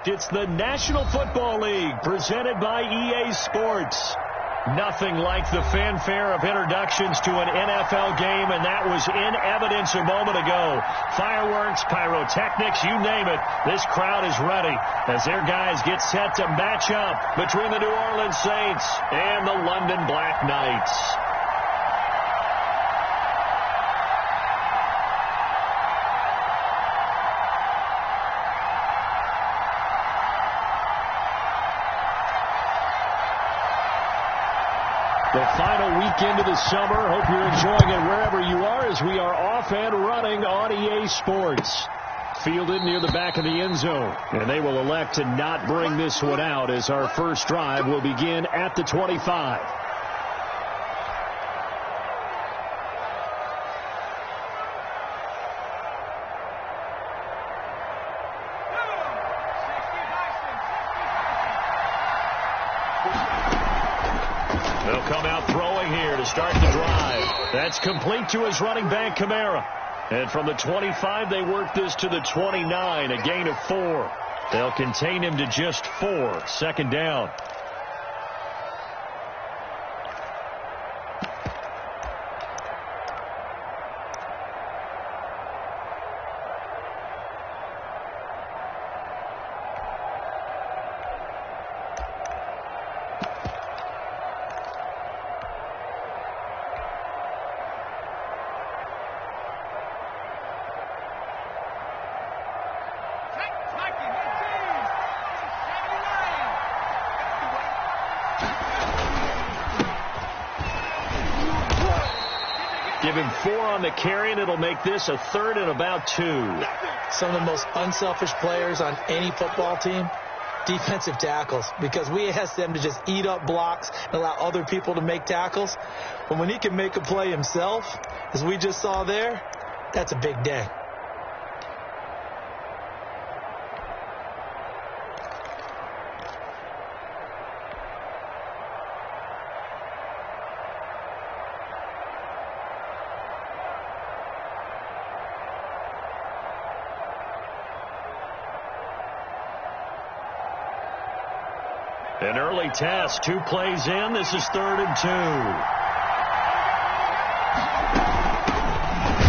fact, it's the National Football League presented by EA Sports. Nothing like the fanfare of introductions to an NFL game, and that was in evidence a moment ago. Fireworks, pyrotechnics, you name it. This crowd is ready as their guys get set to match up between the New Orleans Saints and the London Black Knights. The final weekend of the summer. Hope you're enjoying it wherever you are as we are off and running on EA Sports. Fielded near the back of the end zone. And they will elect to not bring this one out as our first drive will begin at the 25. They'll come out throwing here to start the drive. That's complete to his running back, Kamara. And from the 25, they work this to the 29, a gain of 4. They'll contain him to just 4. Second down. Give him 4 on the carry, and it'll make this a third and about 2. Some of the most unselfish players on any football team, defensive tackles, because we ask them to just eat up blocks and allow other people to make tackles. But when he can make a play himself, as we just saw there, that's a big day. An early test, 2 plays in. This is 3rd and 2.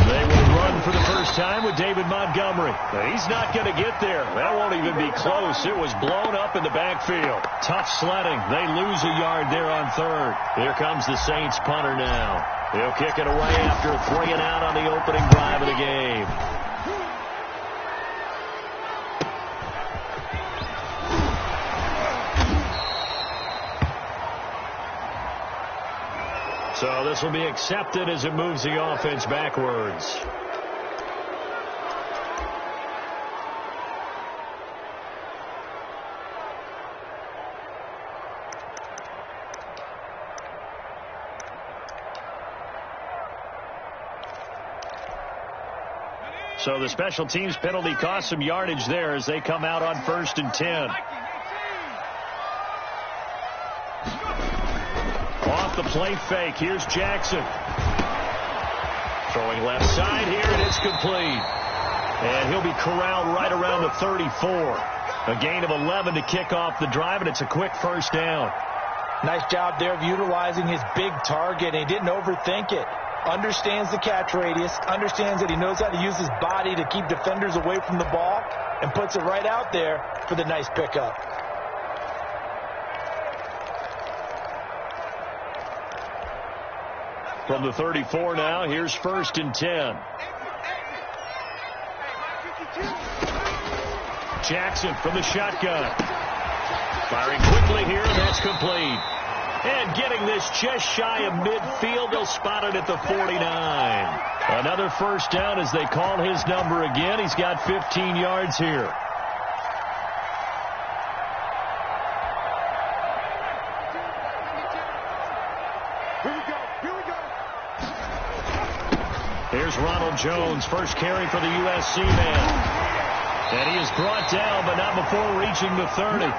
They will run for the first time with David Montgomery. But he's not going to get there. That won't even be close. It was blown up in the backfield. Tough sledding. They lose a yard there on 3rd. Here comes the Saints punter now. He'll kick it away after 3 and out on the opening drive of the game. So this will be accepted as it moves the offense backwards. So the special teams penalty cost some yardage there as they come out on 1st and 10. Off the play fake. Here's Jackson. Throwing left side here, and it's complete. And he'll be corralled right around the 34. A gain of 11 to kick off the drive, and it's a quick first down. Nice job there of utilizing his big target. He didn't overthink it. Understands the catch radius, understands that he knows how to use his body to keep defenders away from the ball, and puts it right out there for the nice pickup. From the 34 now, here's 1st and 10. Jackson from the shotgun. Firing quickly here, and that's complete. And getting this just shy of midfield, they'll spot it at the 49. Another first down as they call his number again. He's got 15 yards here. Here's Ronald Jones, first carry for the USC man. And he is brought down, but not before reaching the 30.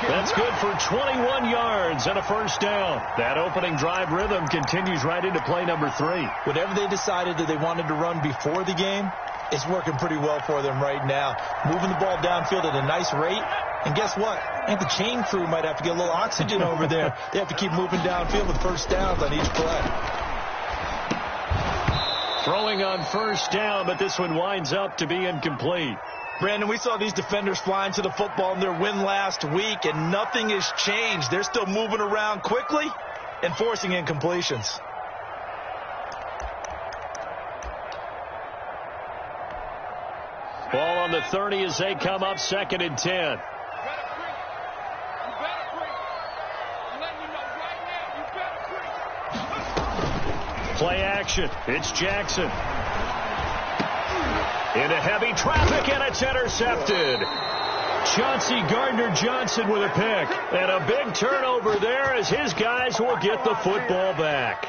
That's good for 21 yards and a first down. That opening drive rhythm continues right into play number 3. Whatever they decided that they wanted to run before the game, It's working pretty well for them right now. Moving the ball downfield at a nice rate. And guess what? I think the chain crew might have to get a little oxygen over there. They have to keep moving downfield with first downs on each play. Throwing on first down, but this one winds up to be incomplete. Brandon, we saw these defenders flying to the football in their win last week, and nothing has changed. They're still moving around quickly and forcing incompletions. Ball on the 30 as they come up, 2nd and 10. Play action. It's Jackson. Into heavy traffic, and it's intercepted. Chauncey Gardner-Johnson with a pick. And a big turnover there as his guys will get the football back.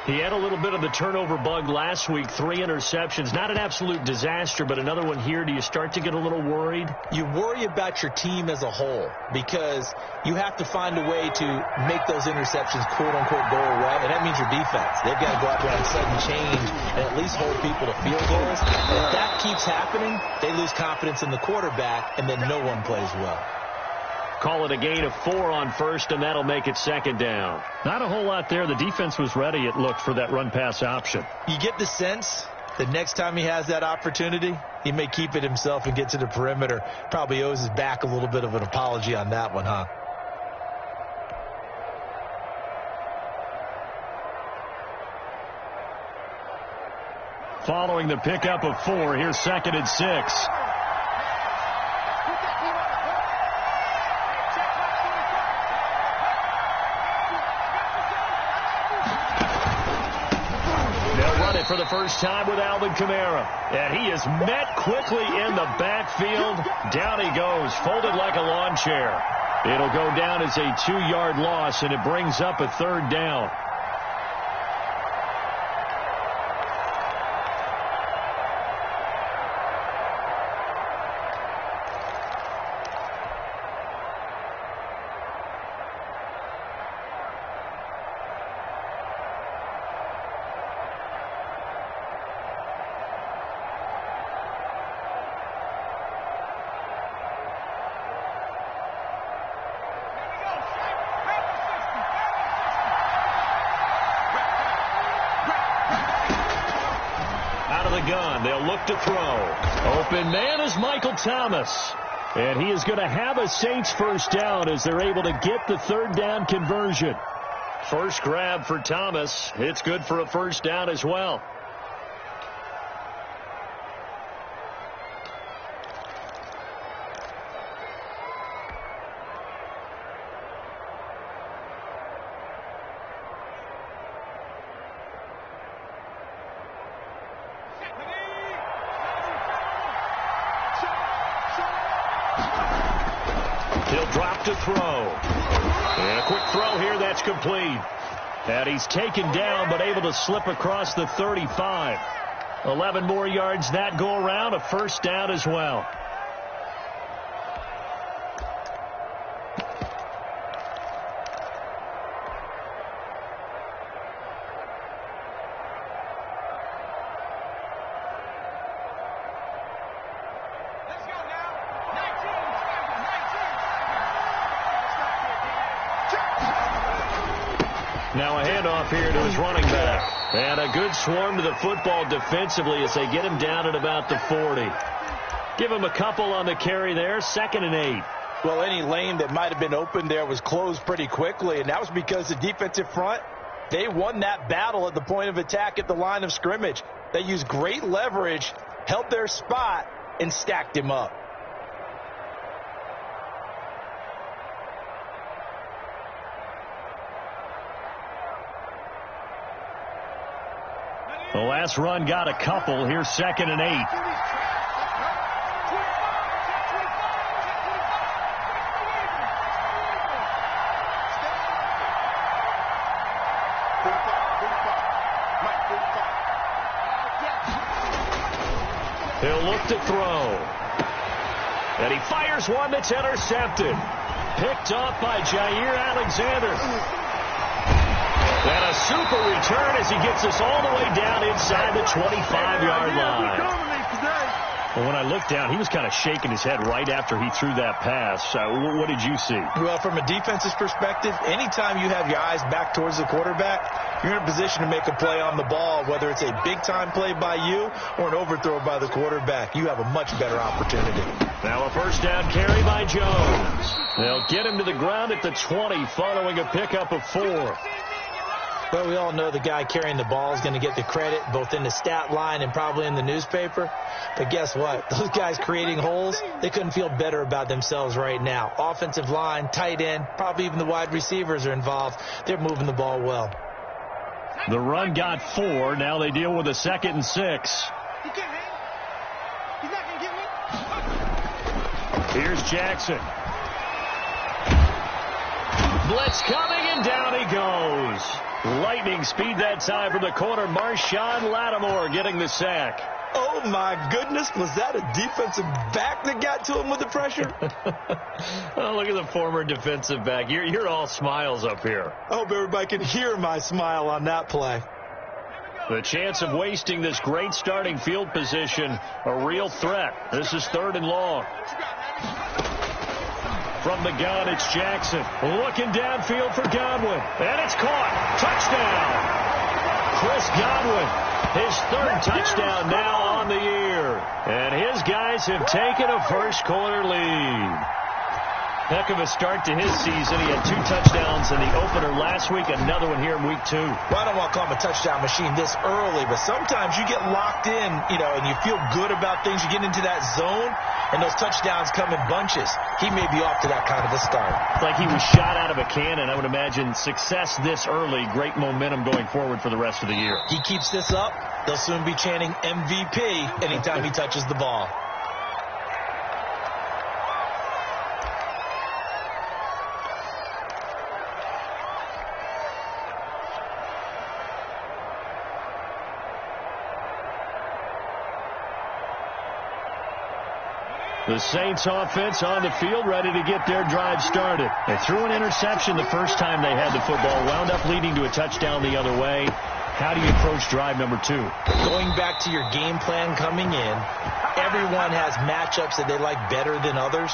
He had a little bit of the turnover bug last week, 3 interceptions. Not an absolute disaster, but another one here. Do you start to get a little worried? You worry about your team as a whole because you have to find a way to make those interceptions, quote-unquote, go away, and that means your defense. They've got to go out there and sudden change and at least hold people to field goals. And if that keeps happening, they lose confidence in the quarterback, and then no one plays well. Call it a gain of 4 on first, and that'll make it 2nd down. Not a whole lot there. The defense was ready, it looked, for that run-pass option. You get the sense that next time he has that opportunity, he may keep it himself and get to the perimeter. Probably owes his back a little bit of an apology on that one, huh? Following the pickup of 4, here's 2nd and 6. For the first time with Alvin Kamara. And he is met quickly in the backfield. Down he goes, folded like a lawn chair. It'll go down as a 2-yard loss, and it brings up a 3rd down. Gun. They'll look to throw. Open man is Michael Thomas. And he is going to have a Saints first down as they're able to get the 3rd down conversion. First grab for Thomas. It's good for a first down as well. He'll drop to throw. And a quick throw here, that's complete. And he's taken down, but able to slip across the 35. 11 more yards that go around, a first down as well. Now a handoff here to his running back. And a good swarm to the football defensively as they get him down at about the 40. Give him a couple on the carry there. 2nd and 8. Well, any lane that might have been open there was closed pretty quickly, and that was because the defensive front, they won that battle at the point of attack at the line of scrimmage. They used great leverage, held their spot, and stacked him up. The last run got a couple. Here's 2nd and 8. He'll look to throw. And he fires one that's intercepted. Picked off by Jair Alexander. And a super return as he gets us all the way down inside the 25-yard line. Well, when I looked down, he was kind of shaking his head right after he threw that pass. What did you see? Well, from a defense's perspective, anytime you have your eyes back towards the quarterback, you're in a position to make a play on the ball, whether it's a big-time play by you or an overthrow by the quarterback. You have a much better opportunity. Now a first down carry by Jones. They'll get him to the ground at the 20 following a pickup of 4. Well, we all know the guy carrying the ball is going to get the credit both in the stat line and probably in the newspaper. But guess what? Those guys creating holes, they couldn't feel better about themselves right now. Offensive line, tight end, probably even the wide receivers are involved. They're moving the ball well. The run got 4. Now they deal with a 2nd and 6. He's not going to get me. Here's Jackson. Blitz coming, and down he goes. Lightning speed that time from the corner. Marshawn Lattimore getting the sack. Oh, my goodness. Was that a defensive back that got to him with the pressure? Oh, look at the former defensive back. You're all smiles up here. I hope everybody can hear my smile on that play. The chance of wasting this great starting field position, a real threat. This is 3rd and long. From the gun, it's Jackson. Looking downfield for Godwin. And it's caught. Touchdown. Chris Godwin, his 3rd touchdown now on the year. And his guys have taken a first-quarter lead. Heck of a start to his season. He had 2 touchdowns in the opener last week, another one here in week 2. Well, I don't want to call him a touchdown machine this early, but sometimes you get locked in, and you feel good about things. You get into that zone, and those touchdowns come in bunches. He may be off to that kind of a start. It's like he was shot out of a cannon. I would imagine success this early, great momentum going forward for the rest of the year. He keeps this up, they'll soon be chanting MVP anytime he touches the ball. The Saints offense on the field, ready to get their drive started. They threw an interception the first time they had the football, wound up leading to a touchdown the other way. How do you approach drive number 2? Going back to your game plan coming in, everyone has matchups that they like better than others,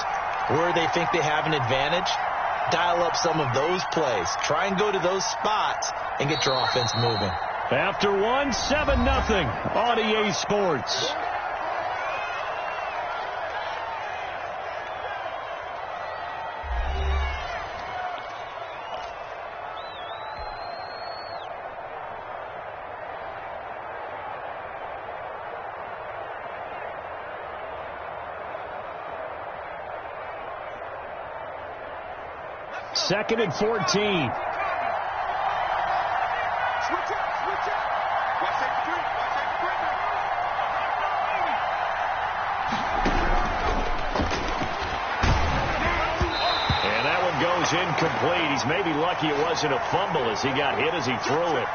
where they think they have an advantage. Dial up some of those plays. Try and go to those spots and get your offense moving. After 1, 7-0 on EA Sports. Second and 14. Switch up. Watch that sprint. And that one goes incomplete. He's maybe lucky it wasn't a fumble as he got hit as he threw it.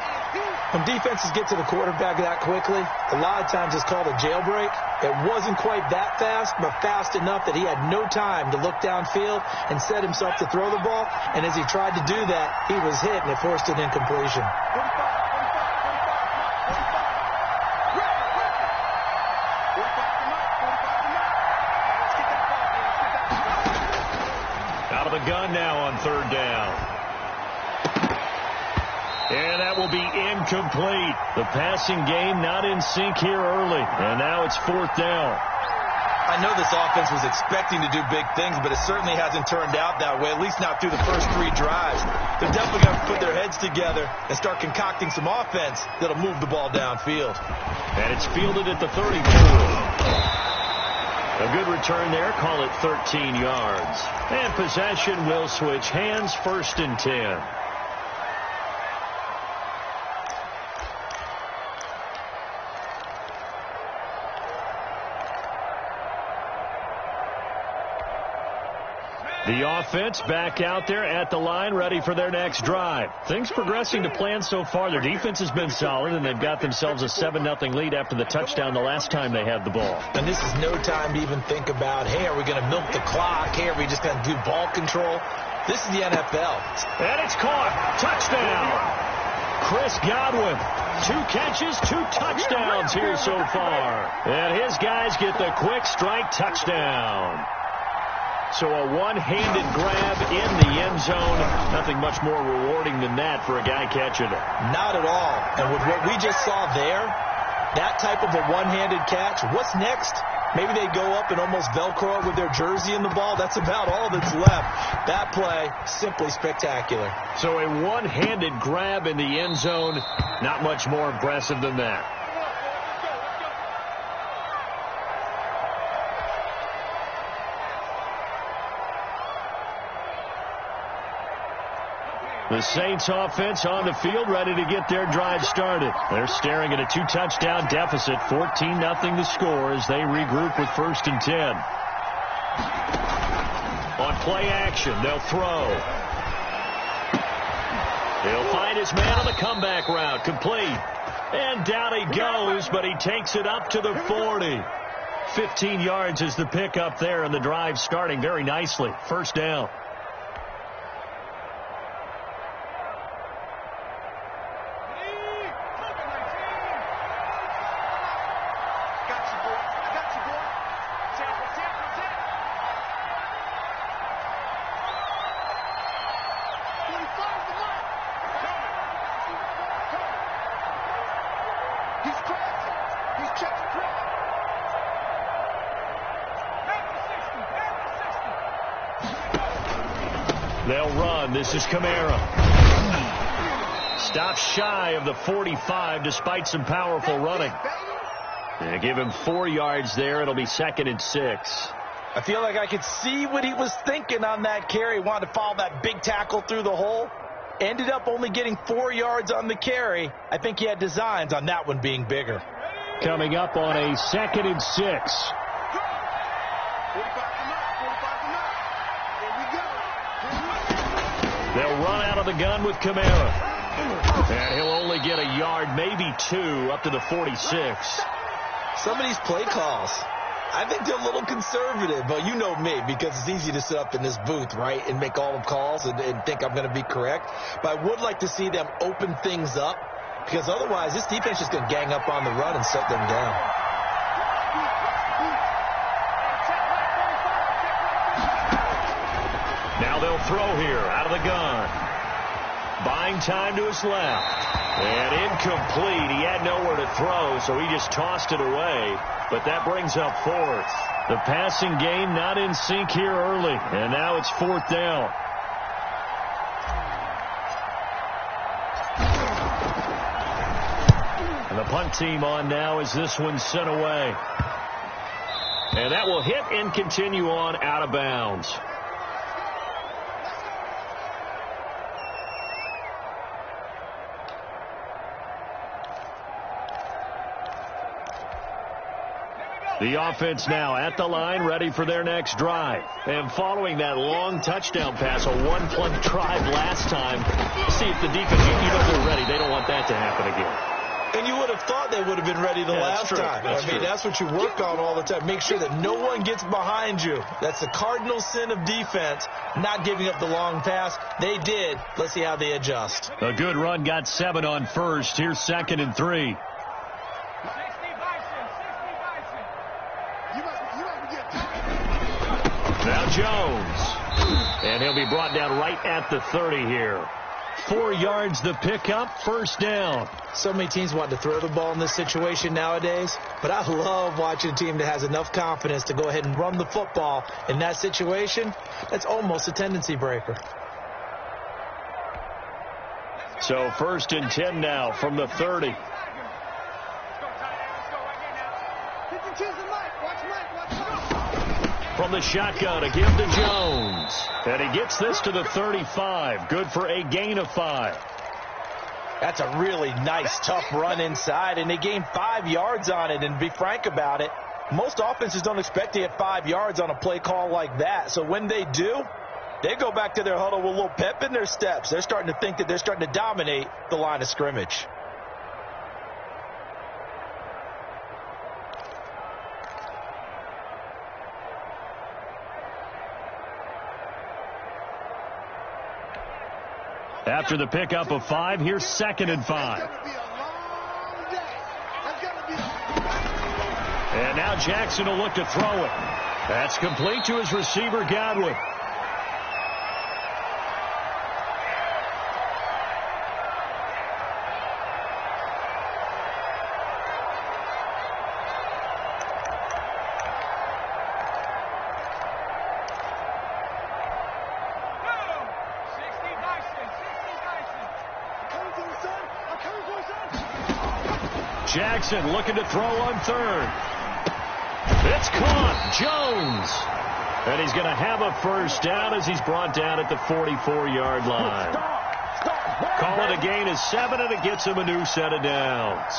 When defenses get to the quarterback that quickly, a lot of times it's called a jailbreak. It wasn't quite that fast, but fast enough that he had no time to look downfield and set himself to throw the ball. And as he tried to do that, he was hit, and it forced an incompletion. Out of the gun now on 3rd down. And that will be incomplete. The passing game not in sync here early. And now it's 4th down. I know this offense was expecting to do big things, but it certainly hasn't turned out that way, at least not through the first 3 drives. They're definitely going to put their heads together and start concocting some offense that'll move the ball downfield. And it's fielded at the 32. A good return there. Call it 13 yards. And possession will switch hands, 1st and 10. The offense back out there at the line, ready for their next drive. Things progressing to plan so far. Their defense has been solid, and they've got themselves a 7-0 lead after the touchdown the last time they had the ball. And this is no time to even think about, hey, are we going to milk the clock? Hey, are we just going to do ball control? This is the NFL. And it's caught. Touchdown. Chris Godwin, 2 catches, 2 touchdowns here so far. And his guys get the quick strike touchdown. So a one-handed grab in the end zone. Nothing much more rewarding than that for a guy catching it. Not at all. And with what we just saw there, that type of a one-handed catch, what's next? Maybe they go up and almost Velcro it with their jersey in the ball. That's about all that's left. That play, simply spectacular. So a one-handed grab in the end zone, not much more impressive than that. The Saints offense on the field, ready to get their drive started. They're staring at a 2-touchdown deficit, 14-0 the score as they regroup with 1st and 10. On play action, they'll throw. He'll find his man on the comeback route, complete. And down he goes, but he takes it up to the 40. 15 yards is the pickup there, and the drive starting very nicely. 1st down. They'll run. This is Kamara. Stops shy of the 45 despite some powerful running. They give him 4 yards there. It'll be 2nd and 6. I feel like I could see what he was thinking on that carry. Wanted to follow that big tackle through the hole. Ended up only getting 4 yards on the carry. I think he had designs on that one being bigger. Coming up on a 2nd and 6. They'll run out of the gun with Kamara. And he'll only get a yard, maybe 2, up to the 46. Some of these play calls, I think they're a little conservative, but you know me, because it's easy to sit up in this booth, right, and make all the calls and think I'm going to be correct. But I would like to see them open things up, because otherwise this defense is going to gang up on the run and shut them down. Now they'll throw here out of the gun. Buying time to his left. And incomplete. He had nowhere to throw, so he just tossed it away. But that brings up 4th. The passing game not in sync here early. And now it's 4th down. And the punt team on now as this one's sent away. And that will hit and continue on out of bounds. The offense now at the line, ready for their next drive. And following that long touchdown pass, a one-play drive last time, see if the defense, you know they're ready. They don't want that to happen again. And you would have thought they would have been ready the last time. I mean, that's what you work on all the time. Make sure that no one gets behind you. That's the cardinal sin of defense, not giving up the long pass. They did. Let's see how they adjust. A good run, got 7 on 1st. Here's 2nd and 3. Now Jones. And he'll be brought down right at the 30 here. 4 yards the pickup, 1st down. So many teams want to throw the ball in this situation nowadays, but I love watching a team that has enough confidence to go ahead and run the football in that situation. That's almost a tendency breaker. So 1st and 10 now from the 30. From the shotgun to give to Jones. And he gets this to the 35. Good for a gain of 5. That's a really nice, tough run inside, and they gained 5 yards on it. And to be frank about it, most offenses don't expect to get 5 yards on a play call like that. So when they do, they go back to their huddle with a little pep in their steps. They're starting to think that they're starting to dominate the line of scrimmage. After the pickup of 5, here's 2nd and 5. And now Jackson will look to throw it. That's complete to his receiver, Godwin. Jackson looking to throw on 3rd. It's caught. Jones. And he's going to have a first down as he's brought down at the 44-yard line. Call it a gain of 7, and it gets him a new set of downs.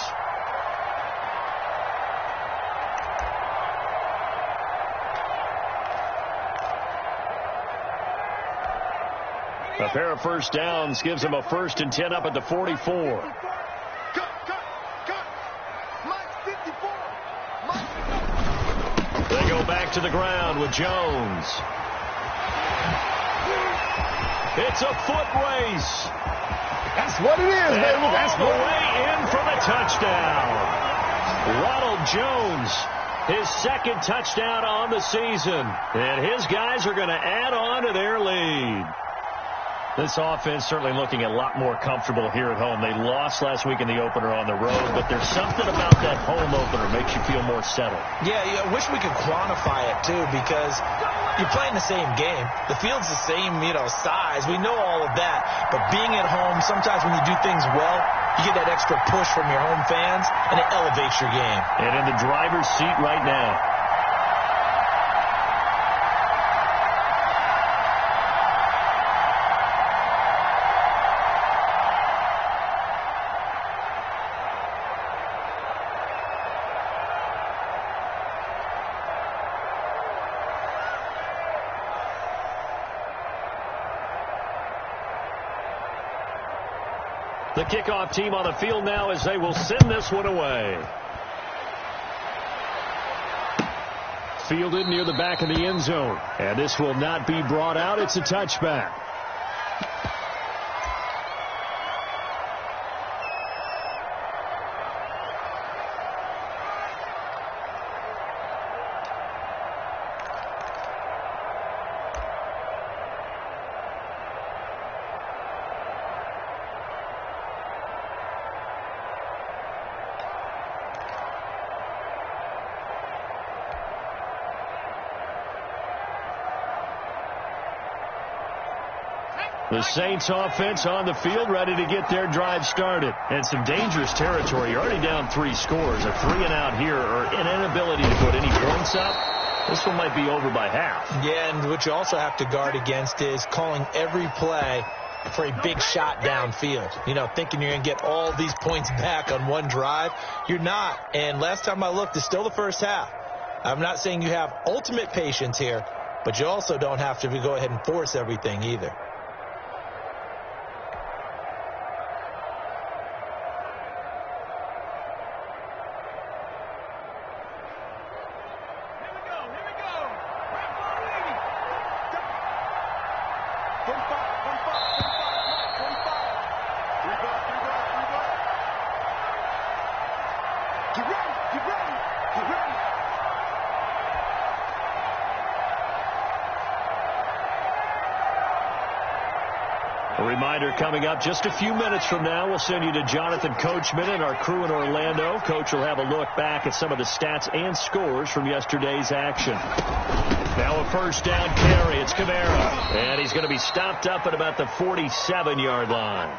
A pair of first downs gives him a 1st and 10 up at the 44. They go back to the ground with Jones. It's a foot race. That's what it is, baby. That's the way in for the touchdown. Ronald Jones, his 2nd touchdown on the season. And his guys are going to add on to their lead. This offense certainly looking a lot more comfortable here at home. They lost last week in the opener on the road, but there's something about that home opener makes you feel more settled. Yeah, I wish we could quantify it, too, because you're playing the same game. The field's the same, size. We know all of that. But being at home, sometimes when you do things well, you get that extra push from your home fans, and it elevates your game. And in the driver's seat right now. The kickoff team on the field now as they will send this one away. Fielded near the back of the end zone. And this will not be brought out. It's a touchback. The Saints offense on the field ready to get their drive started. And some dangerous territory. You're already down 3 scores. A 3-and-out here or an inability to put any points up. This one might be over by half. Yeah, and what you also have to guard against is calling every play for a big shot downfield. Thinking you're going to get all these points back on one drive. You're not. And last time I looked, it's still the first half. I'm not saying you have ultimate patience here, but you also don't have to go ahead and force everything either. A reminder coming up just a few minutes from now, we'll send you to Jonathan Coachman and our crew in Orlando. Coach will have a look back at some of the stats and scores from yesterday's action. Now a first down carry. It's Kamara. And he's going to be stopped up at about the 47-yard line.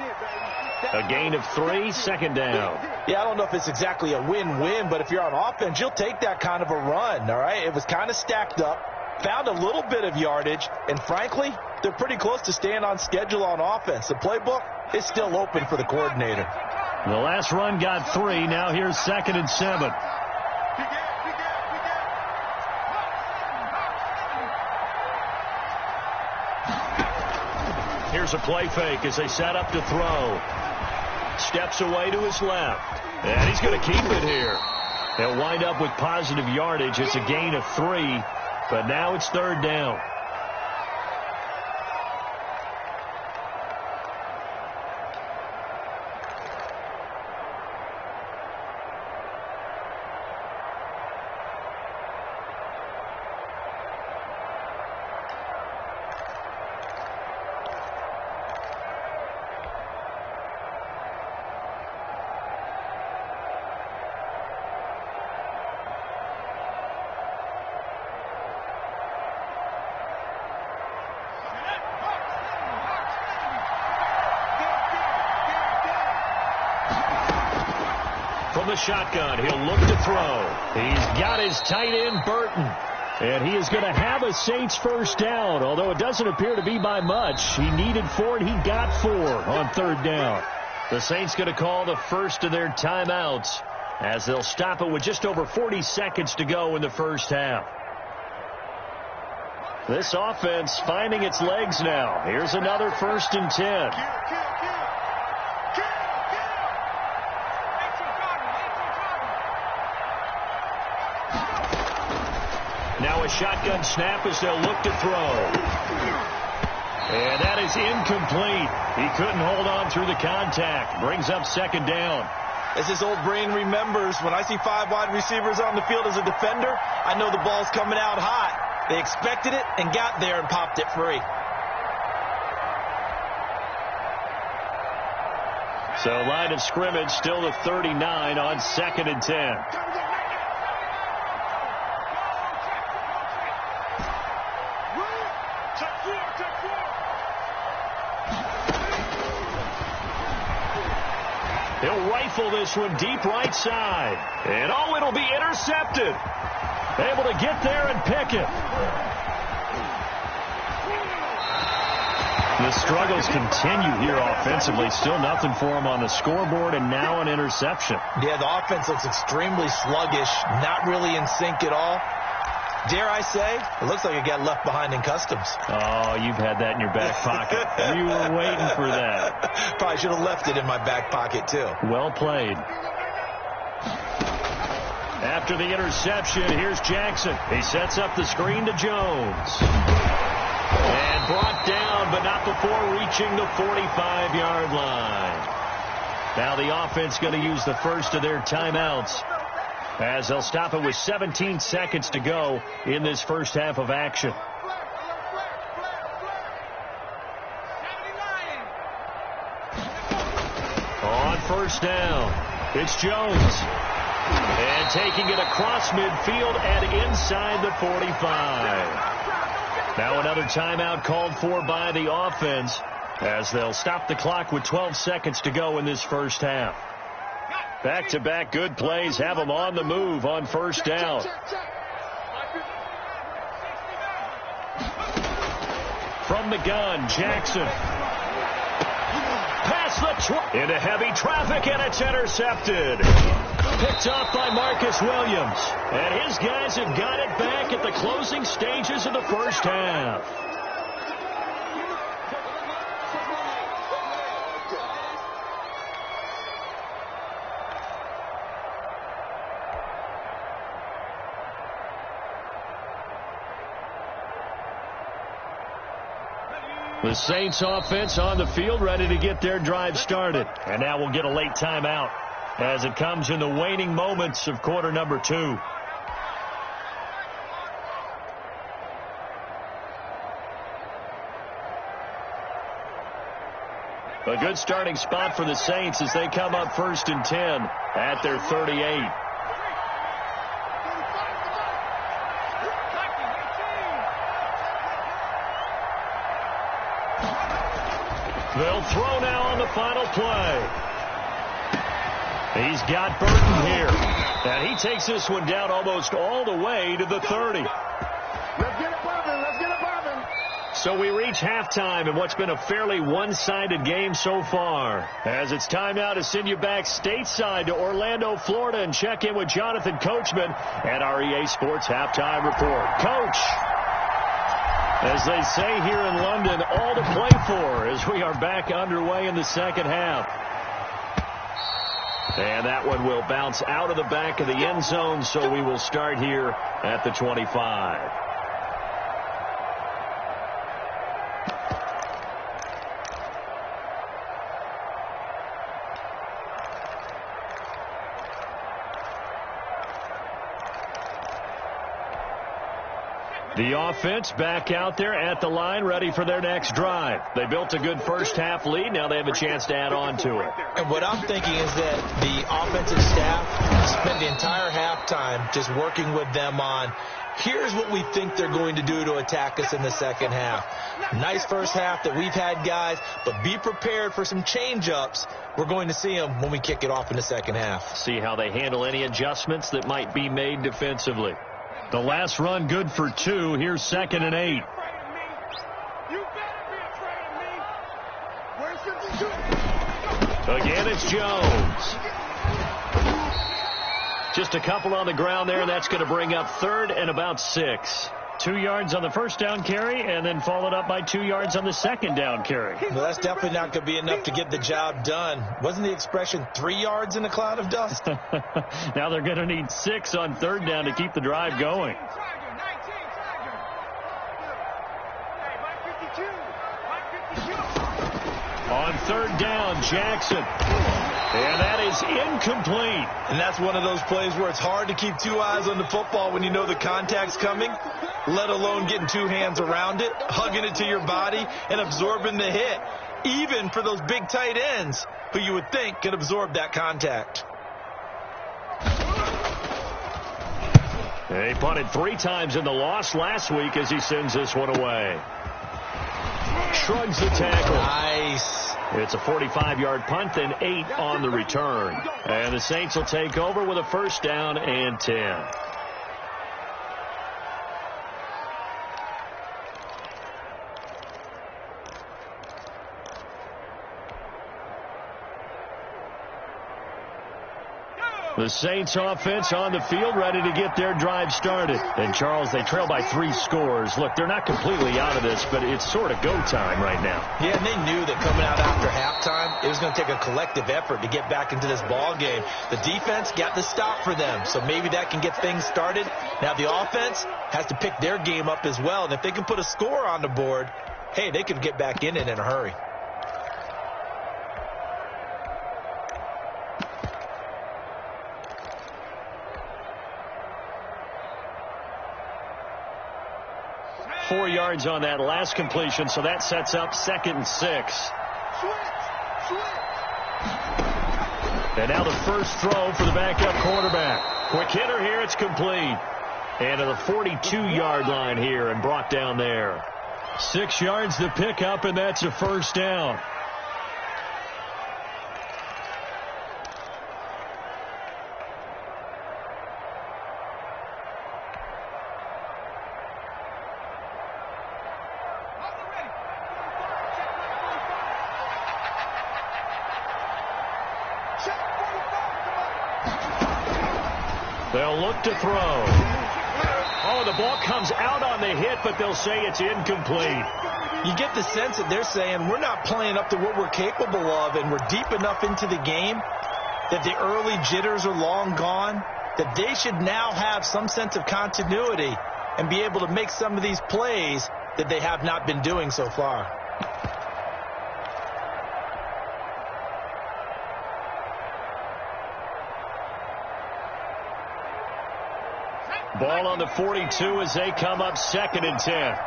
A gain of 3, 2nd down. Yeah, I don't know if it's exactly a win-win, but if you're on offense, you'll take that kind of a run, all right? It was kind of stacked up, found a little bit of yardage, and frankly, they're pretty close to staying on schedule on offense. The playbook is still open for the coordinator. The last run got 3. Now here's 2nd and 7. Here's a play fake as they set up to throw. Steps away to his left. And he's going to keep it here. They'll wind up with positive yardage. It's a gain of 3, but now it's 3rd down. From the shotgun, he'll look to throw. He's got his tight end, Burton. And he is going to have a Saints first down, although it doesn't appear to be by much. He needed 4, and he got 4 on third down. The Saints going to call the first of their timeouts as they'll stop it with just over 40 seconds to go in the first half. This offense finding its legs now. Here's another 1st and 10. Now a shotgun snap as they'll look to throw. And that is incomplete. He couldn't hold on through the contact. Brings up 2nd down. As his old brain remembers, when I see 5 wide receivers on the field as a defender, I know the ball's coming out hot. They expected it and got there and popped it free. So line of scrimmage still to 39 on 2nd and 10. He'll rifle this one deep right side. And oh, it'll be intercepted. Able to get there and pick it. The struggles continue here offensively. Still nothing for him on the scoreboard, and now an interception. Yeah, the offense looks extremely sluggish, not really in sync at all. Dare I say, it looks like it got left behind in customs. Oh, you've had that in your back pocket. You were waiting for that. Probably should have left it in my back pocket, too. Well played. After the interception, here's Jackson. He sets up the screen to Jones. And brought down, but not before reaching the 45-yard line. Now the offense going to use the first of their timeouts as they'll stop it with 17 seconds to go in this first half of action. On first down, it's Jones. And taking it across midfield and inside the 45. Now another timeout called for by the offense as they'll stop the clock with 12 seconds to go in this first half. Back-to-back good plays have them on the move on first down. From the gun, Jackson. Past the into heavy traffic, and it's intercepted. Picked off by Marcus Williams. And his guys have got it back at the closing stages of the first half. The Saints offense on the field ready to get their drive started. And now we'll get a late timeout as it comes in the waning moments of quarter number 2. A good starting spot for the Saints as they come up 1st and 10 at their 38. They'll throw now on the final play. He's got Burton here. And he takes this one down almost all the way to the 30. Let's get it popping. Let's get it popping. So we reach halftime in what's been a fairly one-sided game so far. As it's time now to send you back stateside to Orlando, Florida, and check in with Jonathan Coachman at our EA Sports Halftime Report. Coach, as they say here in London, all to play for as we are back underway in the second half. And that one will bounce out of the back of the end zone, so we will start here at the 25. The offense back out there at the line, ready for their next drive. They built a good first half lead. Now they have a chance to add on to it. And what I'm thinking is that the offensive staff spent the entire halftime just working with them on Here's what we think they're going to do to attack us in the second half. Nice first half that we've had, guys, but be prepared for some change-ups. We're going to see them when we kick it off in the second half. See how they handle any adjustments that might be made defensively. The last run good for 2. Here's 2nd and 8. Again, it's Jones. Just a couple on the ground there, and that's going to bring up 3rd and about 6. 2 yards on the first down carry, and then followed up by 2 yards on the second down carry. Well, that's definitely not going to be enough to get the job done. Wasn't the expression 3 yards in a cloud of dust? Now they're going to need 6 on 3rd down to keep the drive going. On 3rd down, Jackson. And that is incomplete. And that's one of those plays where it's hard to keep 2 eyes on the football when you know the contact's coming, let alone getting 2 hands around it, hugging it to your body, and absorbing the hit, even for those big tight ends who you would think could absorb that contact. He punted 3 times in the loss last week as he sends this one away. Shrugs the tackle. Nice. It's a 45-yard punt, then 8 on the return. And the Saints will take over with a 1st down and 10. The Saints offense on the field ready to get their drive started. And, Charles, they trail by 3 scores. Look, they're not completely out of this, but it's sort of go time right now. Yeah, and they knew that coming out after halftime, it was going to take a collective effort to get back into this ball game. The defense got the stop for them, so maybe that can get things started. Now the offense has to pick their game up as well, and if they can put a score on the board, hey, they could get back in it in a hurry. Four yards on that last completion, so that sets up 2nd and 6. And now the first throw for the backup quarterback. Quick hitter here, it's complete. And to the 42-yard line here and brought down there. 6 yards to pick up, and that's a 1st down. They'll look to throw. Oh, the ball comes out on the hit, but they'll say it's incomplete. You get the sense that they're saying we're not playing up to what we're capable of, and we're deep enough into the game that the early jitters are long gone, that they should now have some sense of continuity and be able to make some of these plays that they have not been doing so far. Ball on the 42 as they come up 2nd and 10.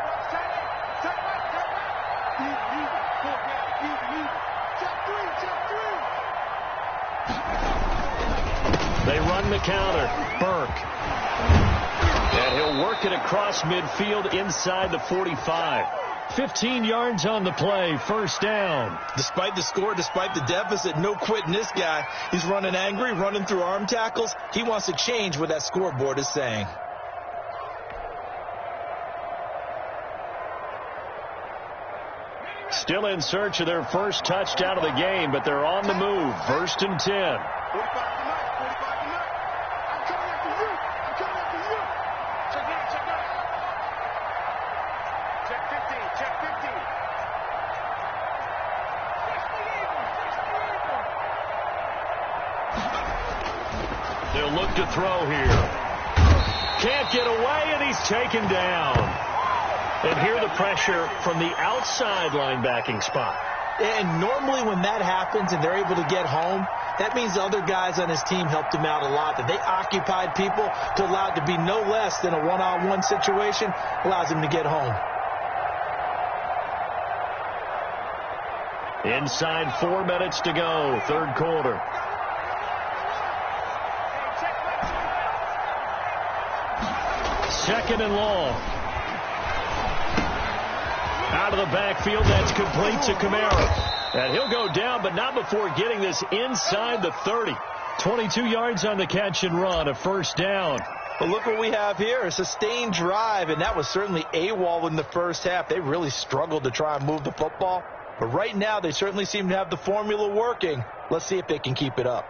They run the counter. Burke. And he'll work it across midfield inside the 45. 15 yards on the play, 1st down. Despite the score, despite the deficit, no quitting this guy. He's running angry, running through arm tackles. He wants to change what that scoreboard is saying. Still in search of their first touchdown of the game, but they're on the move. 1st and 10. They'll look to throw here. Can't get away, and he's taken down. And here the pressure from the outside linebacking spot. And normally when that happens and they're able to get home, that means the other guys on his team helped him out a lot. That they occupied people to allow it to be no less than a one-on-one situation, allows him to get home. Inside 4 minutes to go, 3rd quarter. second and long. Out of the backfield, that's complete to Kamara. And he'll go down, but not before getting this inside the 30. 22 yards on the catch and run, a first down. Well, look what we have here, a sustained drive, and that was certainly AWOL in the first half. They really struggled to try and move the football. But right now, they certainly seem to have the formula working. Let's see if they can keep it up.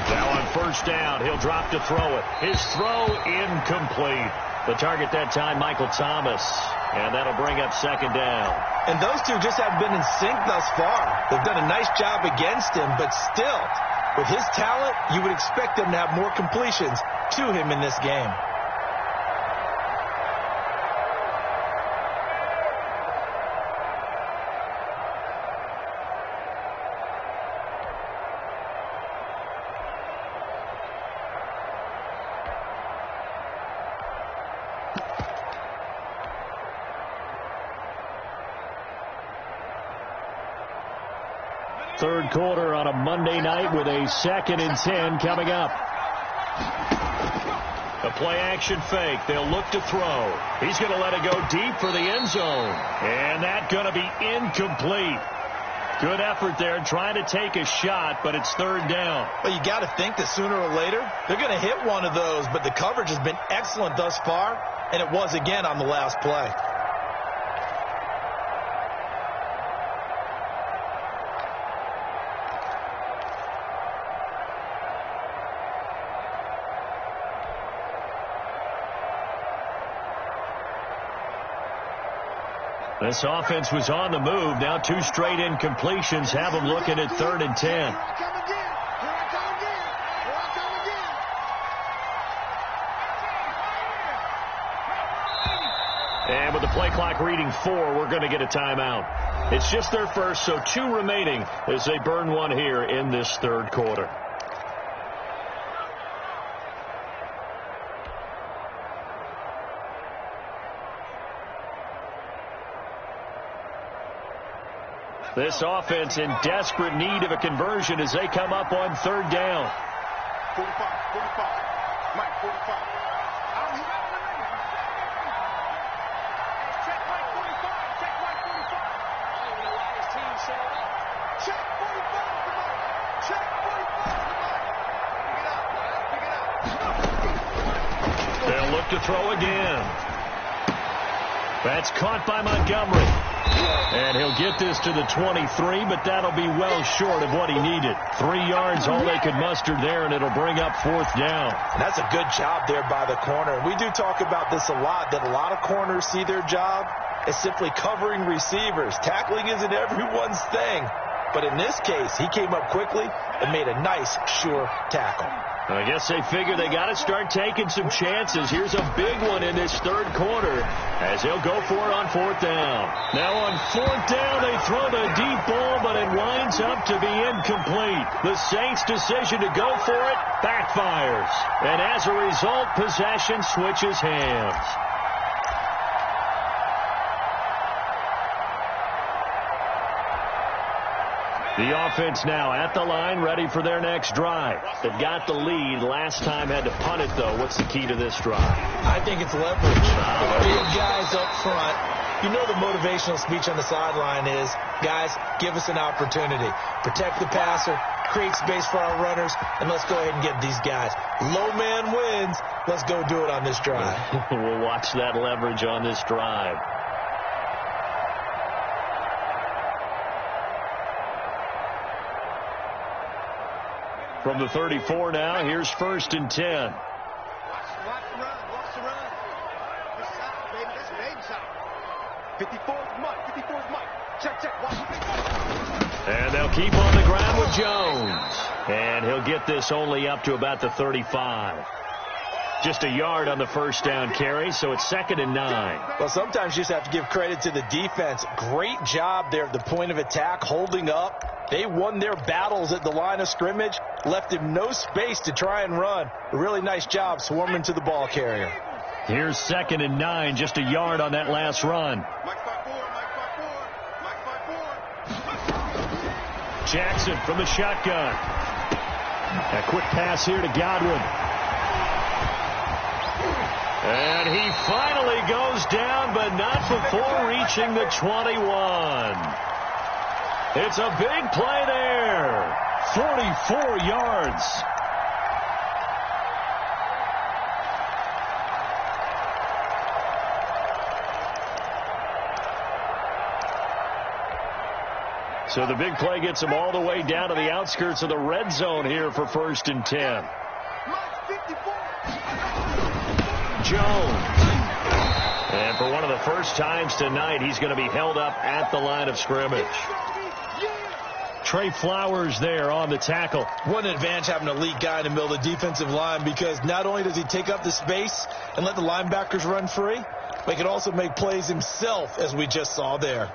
Now on first down, he'll drop to throw it. His throw incomplete. The target that time, Michael Thomas. And that'll bring up second down. And those two just have been in sync thus far. They've done a nice job against him, but still, with his talent, you would expect them to have more completions to him in this game. Third quarter on a Monday night with a 2nd and 10 coming up. A play-action fake. They'll look to throw. He's going to let it go deep for the end zone. And that's going to be incomplete. Good effort there trying to take a shot, but it's third down. Well, you got to think that sooner or later they're going to hit one of those, but the coverage has been excellent thus far, and it was again on the last play. This offense was on the move. Now 2 straight incompletions have them looking at 3rd and 10. And with the play clock reading 4, we're going to get a timeout. It's just their first, so 2 remaining as they burn one here in this third quarter. This offense in desperate need of a conversion as they come up on third down. 45, Mike, 45. Check Mike 45, check Mike 45. I don't know why his team set it up. Check 45, check 45, pick it up, They'll look to throw again. That's caught by Montgomery. And he'll get this to the 23, but that'll be well short of what he needed. 3 yards, all they could muster there, and it'll bring up 4th down. And that's a good job there by the corner. We do talk about this a lot, that a lot of corners see their job as simply covering receivers. Tackling isn't everyone's thing. But in this case, he came up quickly and made a nice, sure tackle. I guess they figure they got to start taking some chances. Here's a big one in this third quarter as he'll go for it on 4th down. Now on 4th down, they throw the deep ball, but it winds up to be incomplete. The Saints' decision to go for it backfires. And as a result, possession switches hands. The offense now at the line, ready for their next drive. They've got the lead. Last time had to punt it, though. What's the key to this drive? I think it's leverage. Big guys up front. You know the motivational speech on the sideline is, guys, give us an opportunity. Protect the passer, create space for our runners, and let's go ahead and get these guys. Low man wins. Let's go do it on this drive. We'll watch that leverage on this drive. From the 34 now, here's 1st and 10. Watch the run. This side, baby, that's baby side. 54's Mike. Check, watch. And they'll keep on the ground with Jones. And he'll get this only up to about the 35. Just a yard on the first down carry, so it's 2nd and 9. Well, sometimes you just have to give credit to the defense. Great job there at the point of attack, holding up. They won their battles at the line of scrimmage, left him no space to try and run. A really nice job swarming to the ball carrier. Here's 2nd and 9, just a yard on that last run. Jackson from the shotgun. A quick pass here to Godwin. And he finally goes down, but not before reaching the 21. It's a big play there. 44 yards. So the big play gets him all the way down to the outskirts of the red zone here for 1st and 10. Jones. And for one of the first times tonight, he's going to be held up at the line of scrimmage. Trey Flowers there on the tackle. What an advantage having an elite guy in the middle of the defensive line, because not only does he take up the space and let the linebackers run free, but he can also make plays himself, as we just saw there.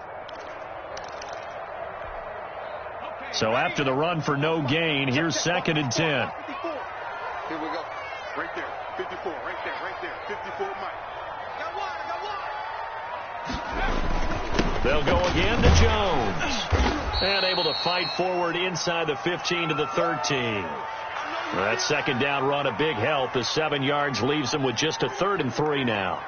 So after the run for no gain, here's 2nd and 10. Here we go. Right there. 54. Right there. 54, Mike. Got one. They'll go again to Jones. And able to fight forward inside the 15 to the 13. That 2nd down run a big help. The 7 yards leaves them with just a 3rd and 3 now.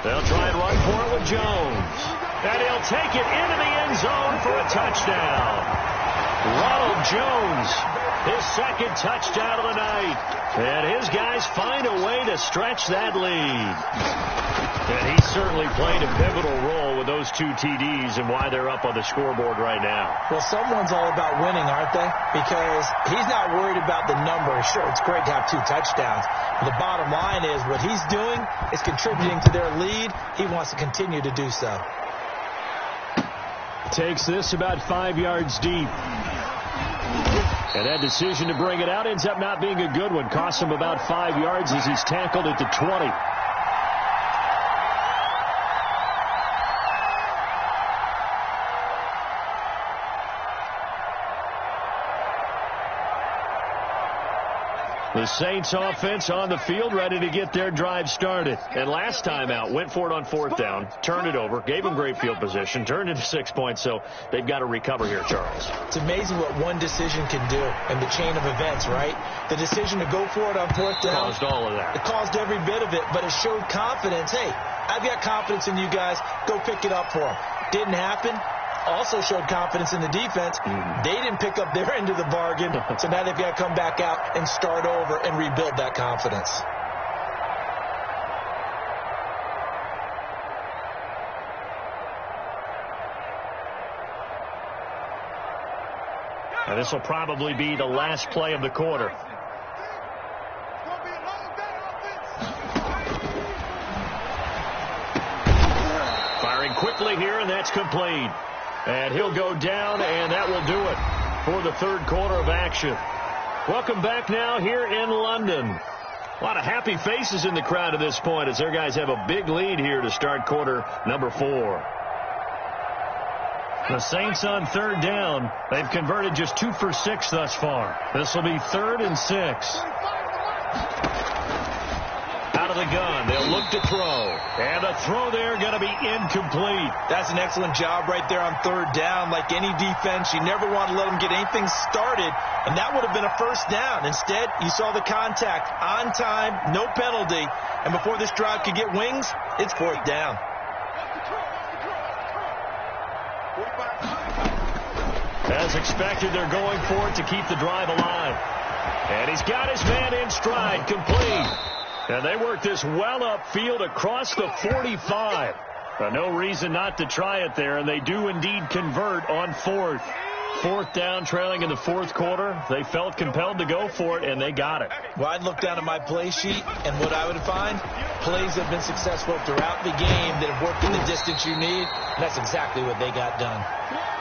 They'll try and run for it with Jones. And he'll take it into the end zone for a touchdown. Ronald Jones, his 2nd touchdown of the night. And his guys find a way to stretch that lead. And he certainly played a pivotal role with those 2 TDs and why they're up on the scoreboard right now. Well, someone's all about winning, aren't they? Because he's not worried about the number. Sure, it's great to have 2 touchdowns. But the bottom line is what he's doing is contributing to their lead. He wants to continue to do so. Takes this about 5 yards deep. And that decision to bring it out ends up not being a good one. Costs him about 5 yards as he's tackled at the 20. The Saints offense on the field, ready to get their drive started. And last time out, went for it on 4th down, turned it over, gave them great field position, turned it to 6 points, so they've got to recover here, Charles. It's amazing what one decision can do in the chain of events, right? The decision to go for it on 4th down. Caused all of that. It caused every bit of it, but it showed confidence. Hey, I've got confidence in you guys. Go pick it up for them. Didn't happen. Also showed confidence in the defense. They didn't pick up their end of the bargain, so now they've got to come back out and start over and rebuild that confidence. Now this will probably be the last play of the quarter. Firing quickly here, and that's complete. And he'll go down, and that will do it for the 3rd quarter of action. Welcome back now here in London. A lot of happy faces in the crowd at this point as their guys have a big lead here to start quarter number 4. The Saints on 3rd down. They've converted just 2 for 6 thus far. This will be 3rd and 6. Out of the gun, they'll look to throw. And a throw there going to be incomplete. That's an excellent job right there on 3rd down. Like any defense, you never want to let them get anything started, and that would have been a 1st down. Instead, you saw the contact on time, no penalty, and before this drive could get wings, it's 4th down. As expected, they're going for it to keep the drive alive. And he's got his man in stride, complete. And they work this well upfield across the 45. No reason not to try it there, and they do indeed convert on 4th. 4th down, trailing in the 4th quarter. They felt compelled to go for it, and they got it. Well, I'd look down at my play sheet, and what I would find, plays that have been successful throughout the game that have worked in the distance you need, and that's exactly what they got done.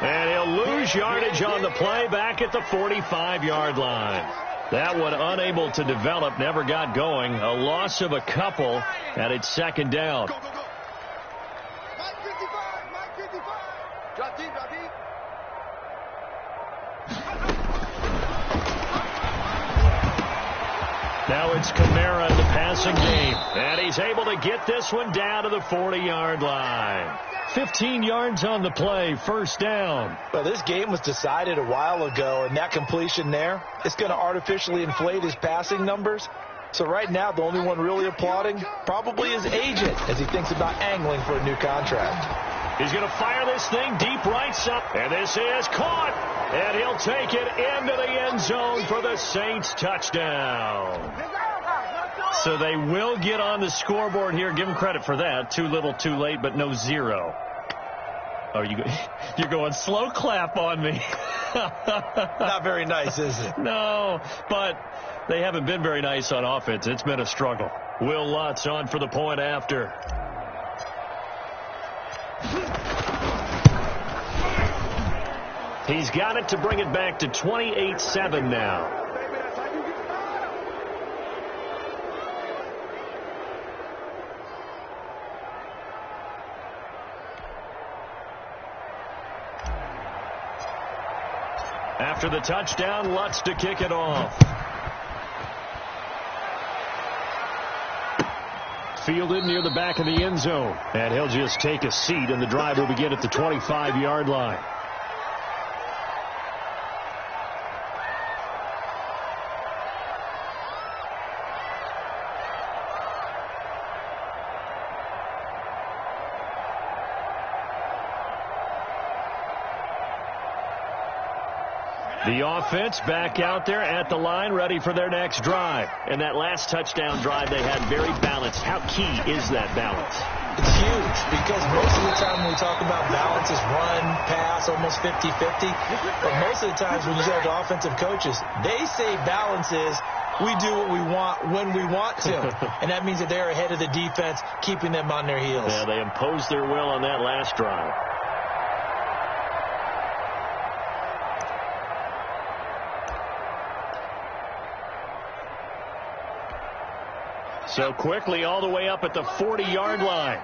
And he'll lose yardage on the play back at the 45-yard line. That one unable to develop, never got going. A loss of a couple, and it's second down. Go, go, go. Mike 55, Mike 55. Drop deep, drop deep. Now it's Kamara in the passing game, and he's able to get this one down to the 40-yard line. 15 yards on the play, first down. Well, this game was decided a while ago, and that completion there, it's going to artificially inflate his passing numbers. So right now, the only one really applauding probably his agent as he thinks about angling for a new contract. He's going to fire this thing deep right side, and this is caught, and he'll take it into the end zone for the Saints touchdown. So they will get on the scoreboard here. Give them credit for that. Too little, too late, but no zero. Oh, you're going slow clap on me. Not very nice, is it? No, but they haven't been very nice on offense. It's been a struggle. Will Lutz on for the point after. He's got it to bring it back to 28-7 now. After the touchdown, Lutz to kick it off. Fielded near the back of the end zone. And he'll just take a seat, and the drive will begin at the 25-yard line. The offense back out there at the line, ready for their next drive. And that last touchdown drive they had very balanced. How key is that balance? It's huge because most of the time when we talk about balance is run, pass, almost 50-50. But most of the times when you talk to offensive coaches, they say balance is we do what we want when we want to. And that means that they're ahead of the defense, keeping them on their heels. Yeah, they imposed their will on that last drive. So quickly all the way up at the 40-yard line.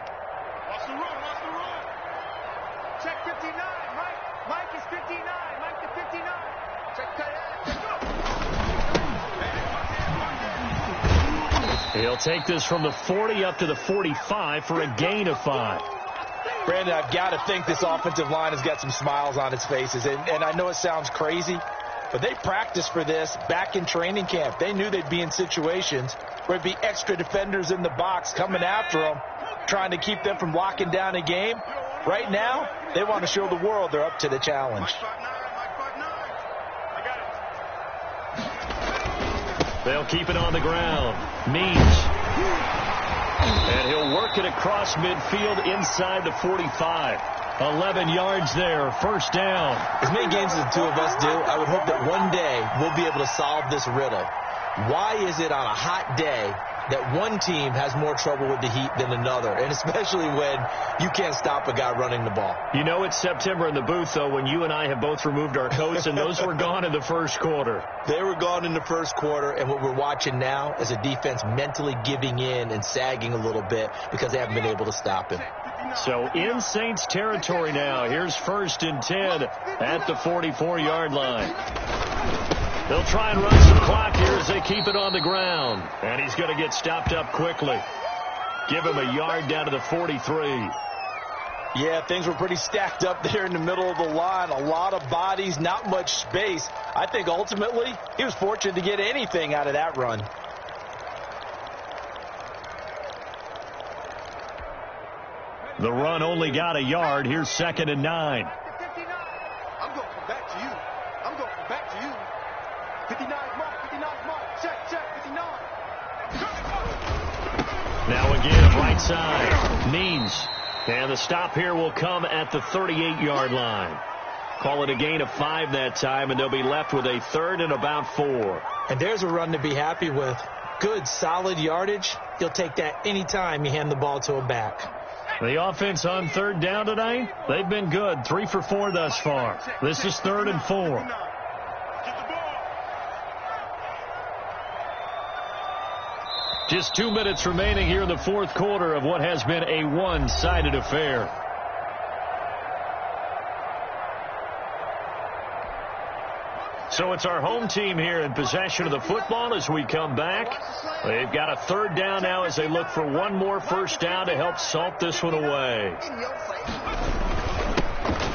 Watch the run, watch the run. Check 59, Mike. Mike is 59. Mike to 59. Check tight end. He'll take this from the 40 up to the 45 for a gain of 5. Brandon, I've got to think this offensive line has got some smiles on its faces. And I know it sounds crazy, but they practiced for this back in training camp. They knew they'd be in situations where there'd be extra defenders in the box coming after them, trying to keep them from locking down a game. Right now, they want to show the world they're up to the challenge. They'll keep it on the ground. Means. And he'll work it across midfield inside the 45. 11 yards there, first down. As many games as the two of us do, I would hope that one day we'll be able to solve this riddle. Why is it on a hot day that one team has more trouble with the heat than another, and especially when you can't stop a guy running the ball? You know it's September in the booth, though, when you and I have both removed our coats, and those were gone in the first quarter. They were gone in the first quarter, and what we're watching now is a defense mentally giving in and sagging a little bit because they haven't been able to stop him. So in Saints territory now. Here's 1st and 10 at the 44-yard line. They'll try and run some clock here as they keep it on the ground. And he's going to get stopped up quickly. Give him a yard down to the 43. Yeah, things were pretty stacked up there in the middle of the line. A lot of bodies, not much space. I think ultimately he was fortunate to get anything out of that run. The run only got a yard. Here's 2nd and 9. I'm going to come back to you. I'm going to come back to you. 59's mark, 59's mark. Check, 59. Now again, right side. Means. And the stop here will come at the 38-yard line. Call it a gain of 5 that time, and they'll be left with a 3rd and about 4. And there's a run to be happy with. Good, solid yardage. You'll take that anytime you hand the ball to a back. The offense on 3rd down tonight, they've been good. 3 for 4 thus far. This is 3rd and 4. Just 2 minutes remaining here in the fourth quarter of what has been a one-sided affair. So it's our home team here in possession of the football as we come back. They've got a third down now as they look for one more first down to help salt this one away.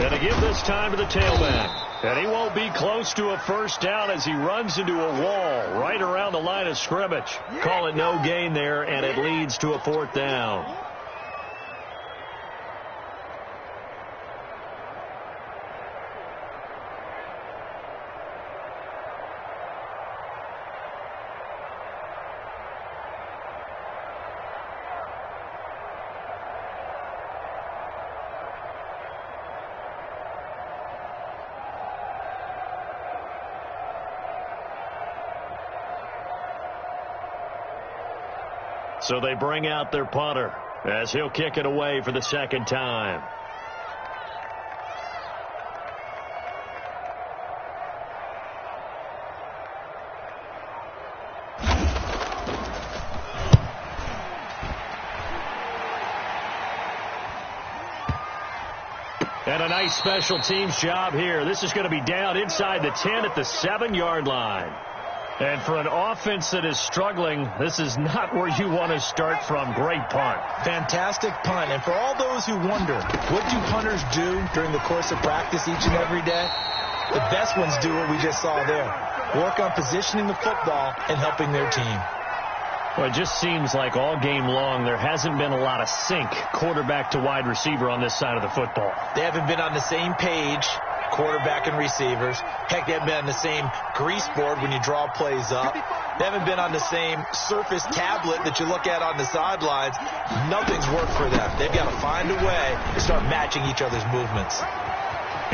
And to give this time to the tailback. And he won't be close to a first down as he runs into a wall right around the line of scrimmage. Call it no gain there, and it leads to a fourth down. So they bring out their punter as he'll kick it away for the second time. And a nice special teams job here. This is going to be down inside the 10 at the 7-yard line. And for an offense that is struggling, this is not where you want to start from. Great punt. Fantastic punt. And for all those who wonder, what do punters do during the course of practice each and every day? The best ones do what we just saw there. Work on positioning the football and helping their team. Well, it just seems like all game long there hasn't been a lot of sync quarterback to wide receiver on this side of the football. They haven't been on the same page, quarterback and receivers. Heck, they haven't been on the same grease board when you draw plays up. They haven't been on the same surface tablet that you look at on the sidelines. Nothing's worked for them. They've got to find a way to start matching each other's movements.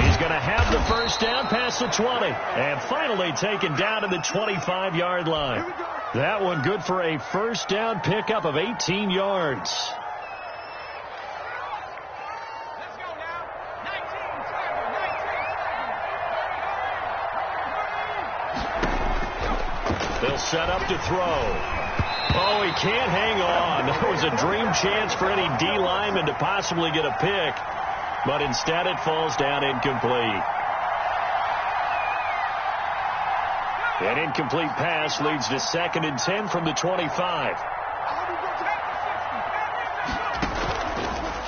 He's going to have the first down past the 20. And finally taken down to the 25-yard line. That one good for a first down pickup of 18 yards. They'll set up to throw. Oh, he can't hang on. That was a dream chance for any D lineman to possibly get a pick. But instead it falls down incomplete. An incomplete pass leads to 2nd and 10 from the 25.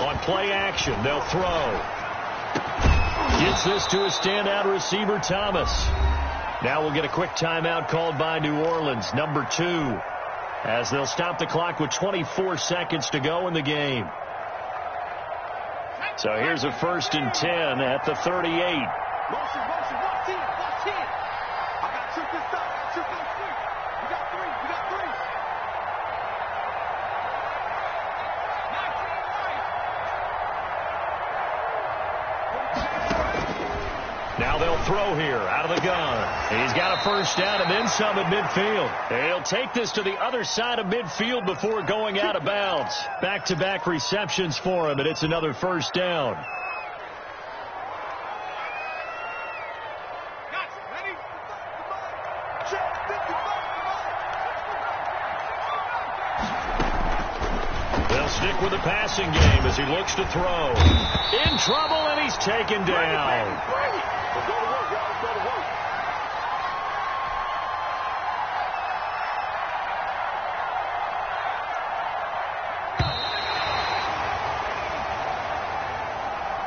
On play action, they'll throw. Gets this to a standout receiver, Thomas. Now we'll get a quick timeout called by New Orleans, number 2, as they'll stop the clock with 24 seconds to go in the game. So here's a 1st and 10 at the 38. Motion, motion, 1-10, 1-10. I got 2 this side, I got 2 this side. We got 3, we got 3. Now they'll throw here out of the gun. He's got a first down and then some at midfield. He'll take this to the other side of midfield before going out of bounds. Back-to-back receptions for him, and it's another first down. They'll stick with the passing game as he looks to throw. In trouble, and he's taken down. Let's go to work, y'all. Let's go to work.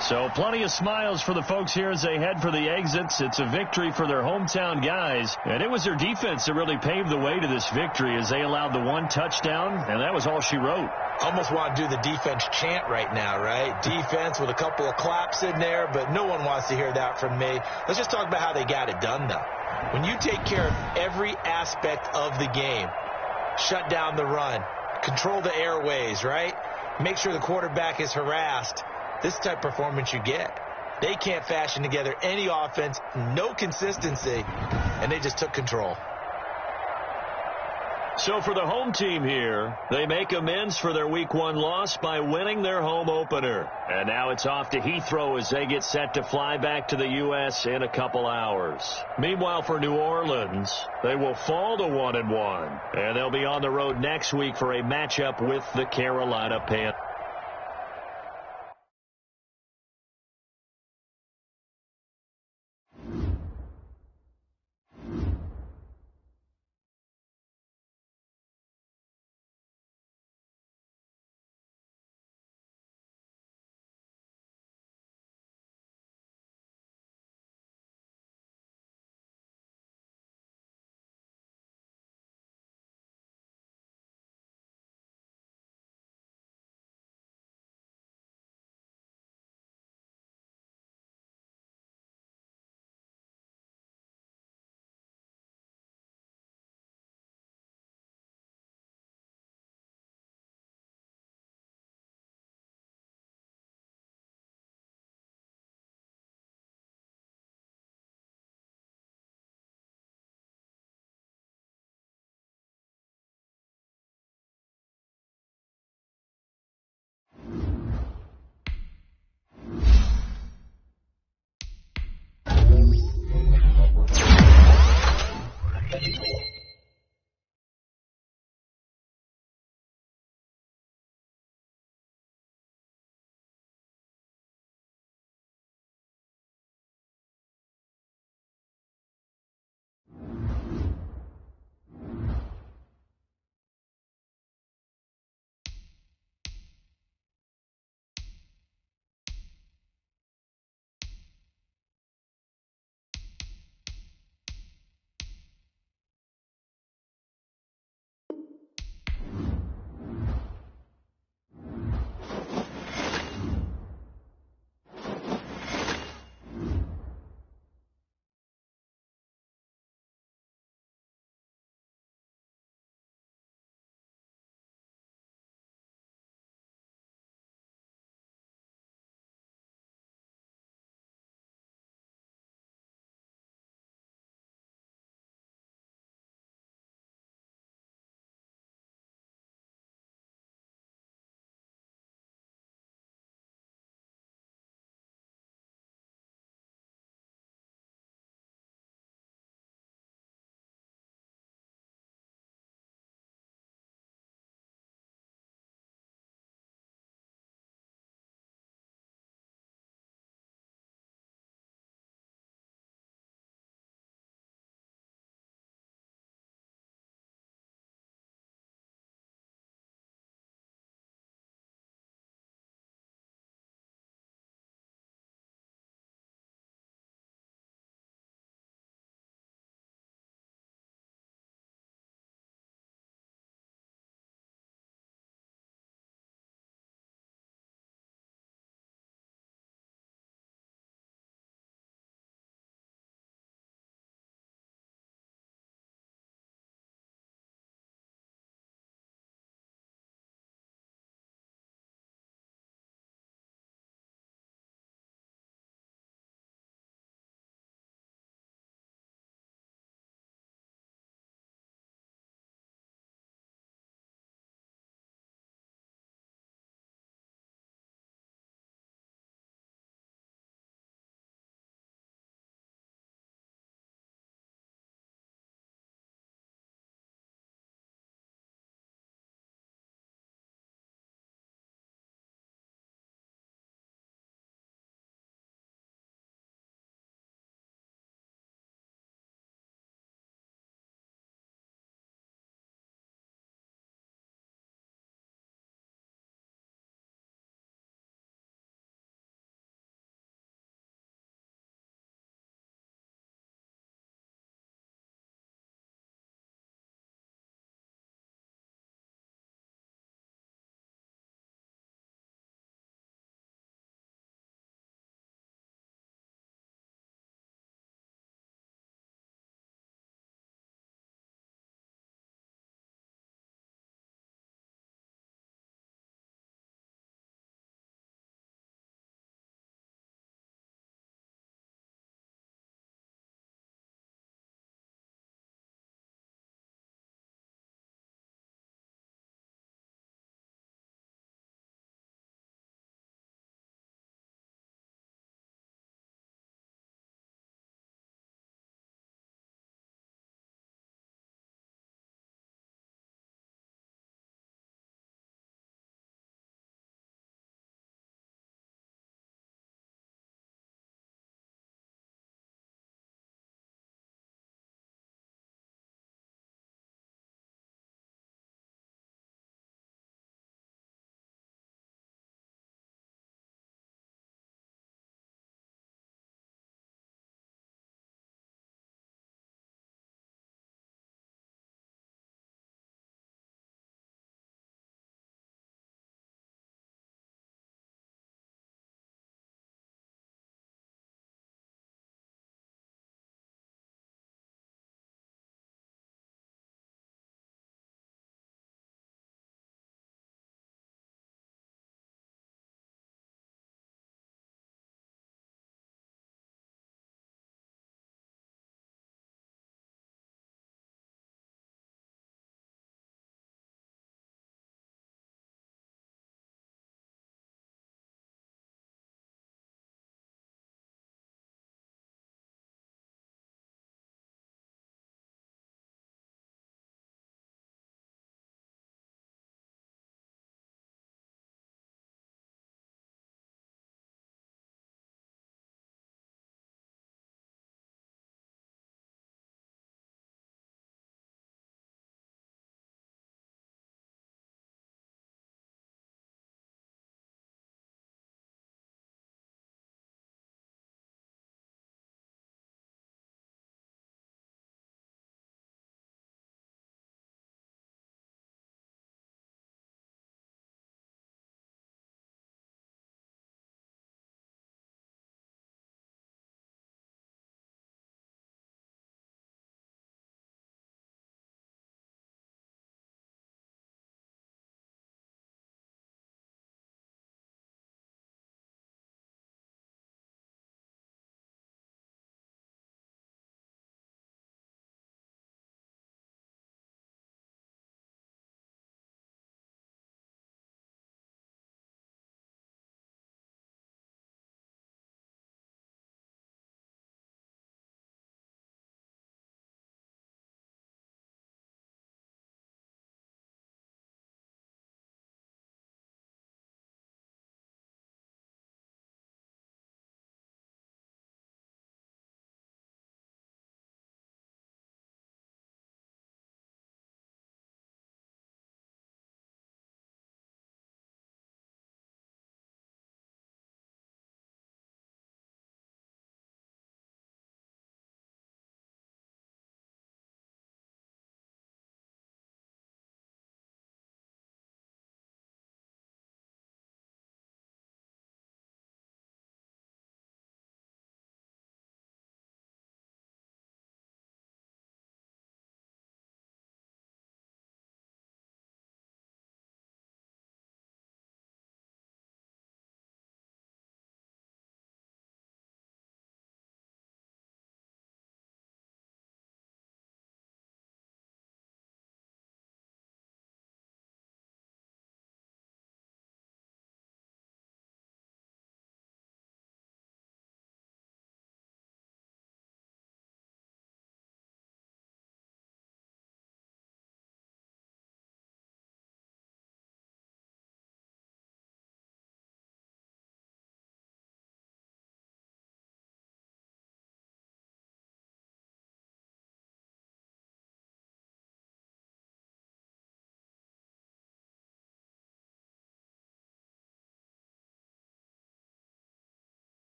So plenty of smiles for the folks here as they head for the exits. It's a victory for their hometown guys. And it was their defense that really paved the way to this victory as they allowed the 1 touchdown, and that was all she wrote. Almost want to do the defense chant right now, right? Defense with a couple of claps in there, but no one wants to hear that from me. Let's just talk about how they got it done, though. When you take care of every aspect of the game, shut down the run, control the airways, right? Make sure the quarterback is harassed. This type of performance you get. They can't fashion together any offense, no consistency, and they just took control. So for the home team here, they make amends for their Week 1 loss by winning their home opener. And now it's off to Heathrow as they get set to fly back to the U.S. in a couple hours. Meanwhile, for New Orleans, they will fall to 1-1, and they'll be on the road next week for a matchup with the Carolina Panthers.